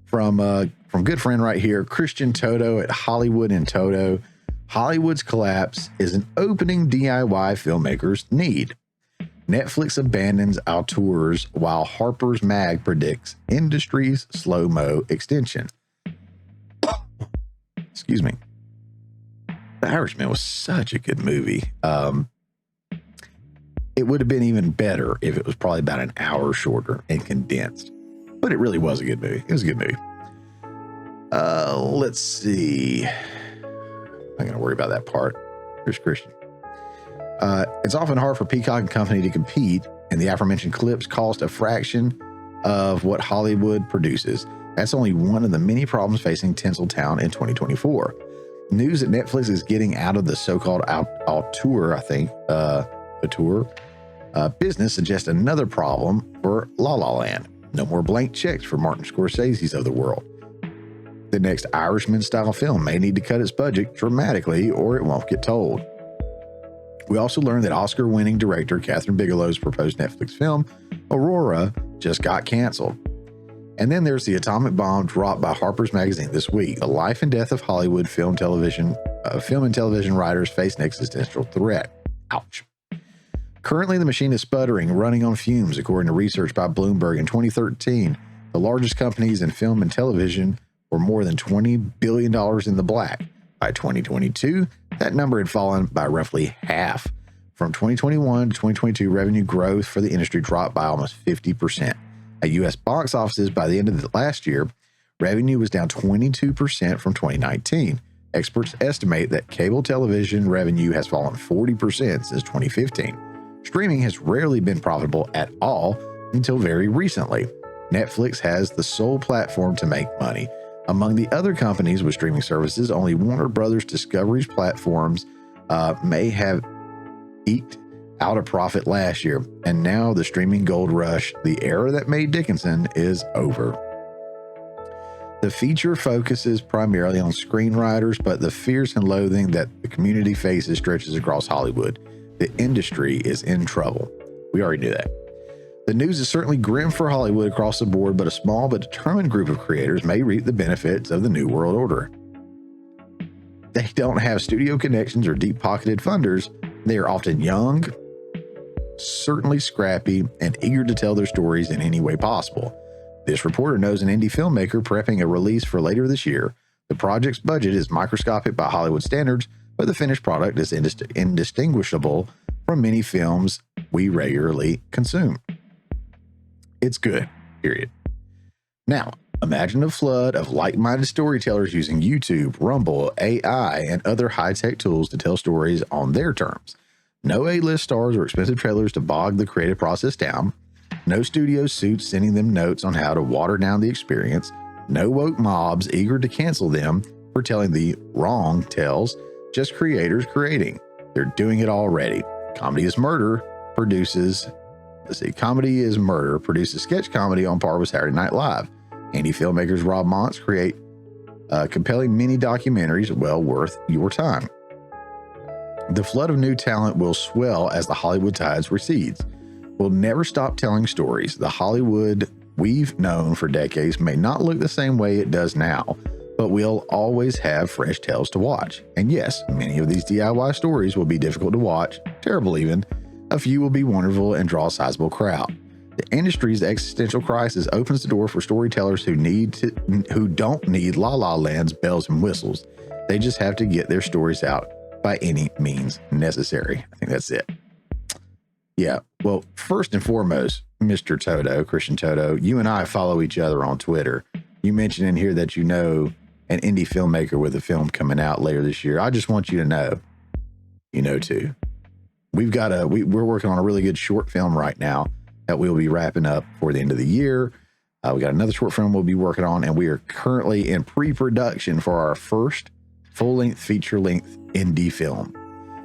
from good friend right here, Christian Toto at Hollywood in Toto. Hollywood's collapse is an opening DIY filmmakers need. Netflix abandons auteurs while Harper's Mag predicts industry's slow-mo extension. Excuse me. The Irishman was such a good movie. It would have been even better if it was probably about an hour shorter and condensed. But it really was a good movie. It was a good movie. Let's see. I'm not going to worry about that part. Here's Christian. It's often hard for Peacock and company to compete, and the aforementioned clips cost a fraction of what Hollywood produces. That's only one of the many problems facing Tinseltown in 2024. News that Netflix is getting out of the so-called auteur business suggests another problem for La La Land. No more blank checks for Martin Scorsese's of the world. The next Irishman-style film may need to cut its budget dramatically, or it won't get told. We also learned that Oscar-winning director Catherine Bigelow's proposed Netflix film, Aurora, just got canceled. And then there's the atomic bomb dropped by Harper's Magazine this week. The life and death of Hollywood film and television writers face an existential threat. Ouch. Currently, the machine is sputtering, running on fumes, according to research by Bloomberg. In 2013, the largest companies in film and television were more than $20 billion in the black. By 2022, that number had fallen by roughly half. From 2021 to 2022, revenue growth for the industry dropped by almost 50%. At U.S. box offices, by the end of the last year, revenue was down 22% from 2019. Experts estimate that cable television revenue has fallen 40% since 2015. Streaming has rarely been profitable at all until very recently. Netflix has the sole platform to make money. Among the other companies with streaming services, only Warner Brothers Discovery's platforms may have eked out a profit last year, and now the streaming gold rush, the era that made Dickinson, is over. The feature focuses primarily on screenwriters, but the fears and loathing that the community faces stretches across Hollywood. The industry is in trouble. We already knew that. The news is certainly grim for Hollywood across the board, but a small but determined group of creators may reap the benefits of the New World Order. They don't have studio connections or deep-pocketed funders. They are often young, certainly scrappy, and eager to tell their stories in any way possible. This reporter knows an indie filmmaker prepping a release for later this year. The project's budget is microscopic by Hollywood standards, but the finished product is indistinguishable from many films we regularly consume. It's good, period. Now, imagine a flood of like-minded storytellers using YouTube, Rumble, AI, and other high-tech tools to tell stories on their terms. No A-list stars or expensive trailers to bog the creative process down. No studio suits sending them notes on how to water down the experience. No woke mobs eager to cancel them for telling the wrong tales. Just creators creating. They're doing it already. Comedy is Murder produces sketch comedy on par with Saturday Night Live. Indie filmmakers Rob Montz create compelling mini documentaries well worth your time. The flood of new talent will swell as the Hollywood tides recedes. We'll never stop telling stories. The Hollywood we've known for decades may not look the same way it does now, but we'll always have fresh tales to watch. And yes, many of these DIY stories will be difficult to watch, terrible even. A few will be wonderful and draw a sizable crowd. The industry's existential crisis opens the door for storytellers who don't need La La Land's bells and whistles. They just have to get their stories out by any means necessary. I think that's it. Yeah, well, first and foremost, Mr. Toto, Christian Toto, you and I follow each other on Twitter. You mentioned in here that you know an indie filmmaker with a film coming out later this year. I just want you to know, you know too. We're working on a really good short film right now that we'll be wrapping up for the end of the year. We got another short film we'll be working on, and we are currently in pre-production for our first full-length, feature-length indie film.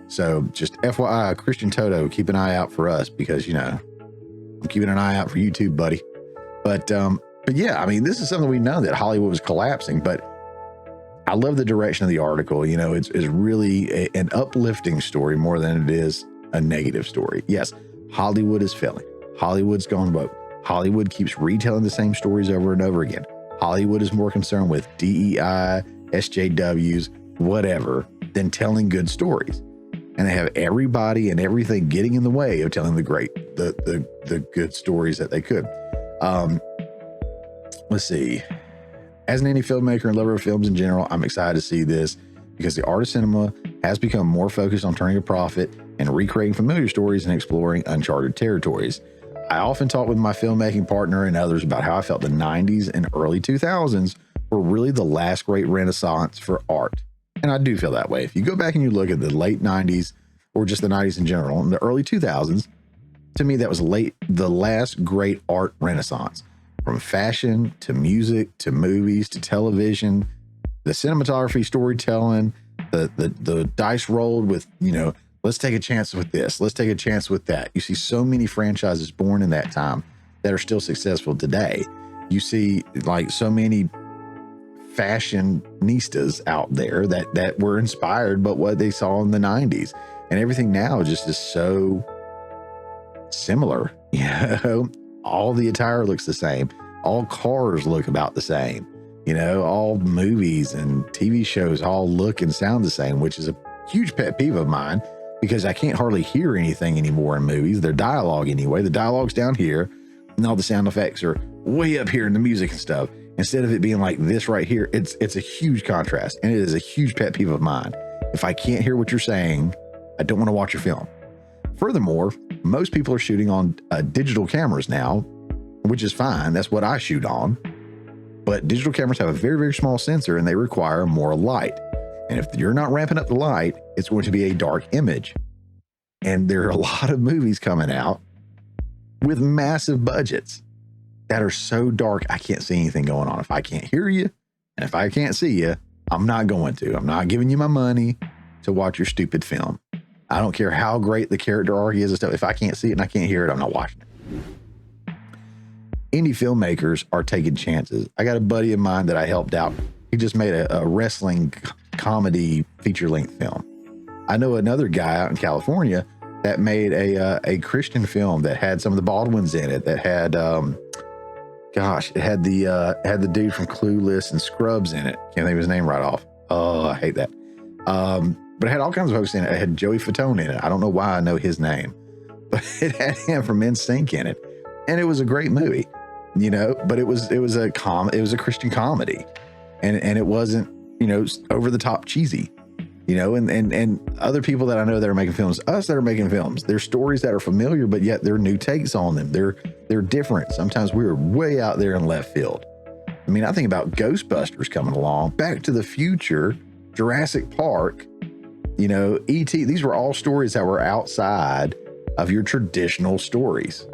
So just FYI, Christian Toto, keep an eye out for us because, you know, I'm keeping an eye out for you too, buddy. But yeah, I mean, this is something we know that Hollywood was collapsing, but I love the direction of the article. You know, it's really an uplifting story more than it is a negative story. Yes, Hollywood is failing. Hollywood's gone woke. Hollywood keeps retelling the same stories over and over again. Hollywood is more concerned with DEI, SJWs, whatever, than telling good stories. And they have everybody and everything getting in the way of telling the good stories that they could. Let's see. As an indie filmmaker and lover of films in general, I'm excited to see this because the art of cinema has become more focused on turning a profit and recreating familiar stories and exploring uncharted territories. I often talk with my filmmaking partner and others about how I felt the 90s and early 2000s were really the last great renaissance for art. And I do feel that way. If you go back and you look at the late 90s or just the 90s in general and the early 2000s, to me, that was the last great art renaissance. From fashion to music to movies to television, the cinematography, storytelling, the dice rolled with, let's take a chance with this. Let's take a chance with that. You see so many franchises born in that time that are still successful today. You see like so many fashionistas out there that were inspired by what they saw in the 90s, and everything now just is so similar. All the attire looks the same. All cars look about the same. All movies and TV shows all look and sound the same, which is a huge pet peeve of mine because I can't hardly hear anything anymore in movies. Their dialogue anyway. The dialogue's down here and all the sound effects are way up here in the music and stuff. Instead of it being like this right here, it's a huge contrast, and it is a huge pet peeve of mine. If I can't hear what you're saying, I don't want to watch your film. Furthermore, most people are shooting on digital cameras now, which is fine. That's what I shoot on. But digital cameras have a very, very small sensor and they require more light. And if you're not ramping up the light, it's going to be a dark image. And there are a lot of movies coming out with massive budgets that are so dark, I can't see anything going on. If I can't hear you and if I can't see you, I'm not going to. I'm not giving you my money to watch your stupid film. I don't care how great the character arc is and stuff. If I can't see it and I can't hear it, I'm not watching it. Indie filmmakers are taking chances. I got a buddy of mine that I helped out. He just made a wrestling comedy feature-length film. I know another guy out in California that made a Christian film that had some of the Baldwins in it, that had it had the dude from Clueless and Scrubs in it. Can't think of his name right off. Oh, I hate that. But it had all kinds of folks in it. It had Joey Fatone in it. I don't know why I know his name, but it had him from NSYNC in it, and it was a great movie, But it was a Christian comedy, and it wasn't over the top cheesy, and other people that I know that are making films, us that are making films, there's stories that are familiar, but yet there are new takes on them. They're different. Sometimes we're way out there in left field. I mean, I think about Ghostbusters coming along, Back to the Future, Jurassic Park, E.T. These were all stories that were outside of your traditional stories.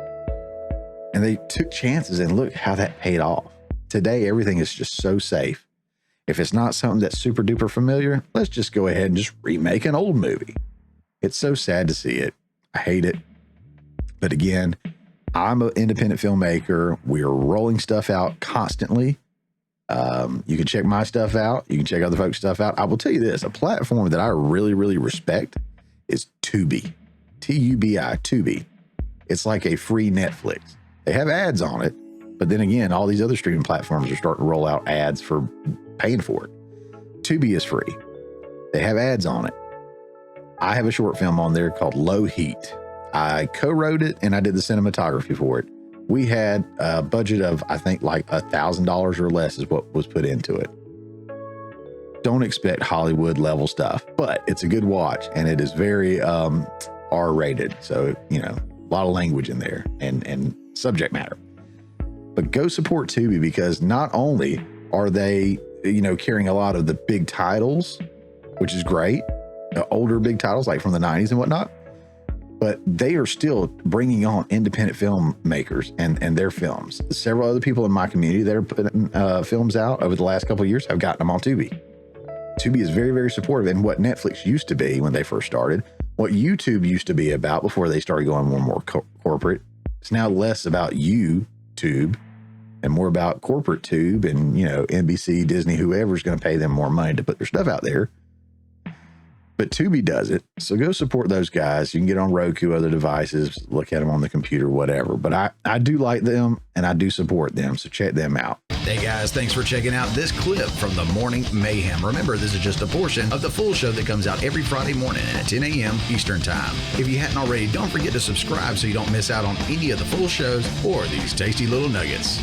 And they took chances, and look how that paid off. Today, everything is just so safe. If it's not something that's super duper familiar, let's just go ahead and just remake an old movie. It's so sad to see it. I hate it. But again, I'm an independent filmmaker. We're rolling stuff out constantly. You can check my stuff out. You can check other folks' stuff out. I will tell you this, a platform that I really, really respect is Tubi. T-U-B-I, Tubi. It's like a free Netflix. They have ads on it, but then again, all these other streaming platforms are starting to roll out ads for paying for it. Tubi is free. They have ads on it. I have a short film on there called Low Heat. I co-wrote it and I did the cinematography for it. We had a budget of, I think, like $1,000 or less is what was put into it. Don't expect Hollywood level stuff, but it's a good watch, and it is very R-rated. So, a lot of language in there and subject matter. But go support Tubi, because not only are they, carrying a lot of the big titles, which is great, older big titles like from the 90s and whatnot, but they are still bringing on independent filmmakers and their films. Several other people in my community that are putting films out over the last couple of years have gotten them on Tubi. Tubi is very, very supportive. And what Netflix used to be when they first started, what YouTube used to be about before they started going more and more corporate, it's now less about YouTube and more about corporate tube and, NBC, Disney, whoever's going to pay them more money to put their stuff out there. But Tubi does it. So go support those guys. You can get on Roku, other devices, look at them on the computer, whatever. But I do like them and I do support them. So check them out. Hey guys, thanks for checking out this clip from the Morning Mayhem. Remember, this is just a portion of the full show that comes out every Friday morning at 10 a.m. Eastern Time. If you hadn't already, don't forget to subscribe so you don't miss out on any of the full shows or these tasty little nuggets.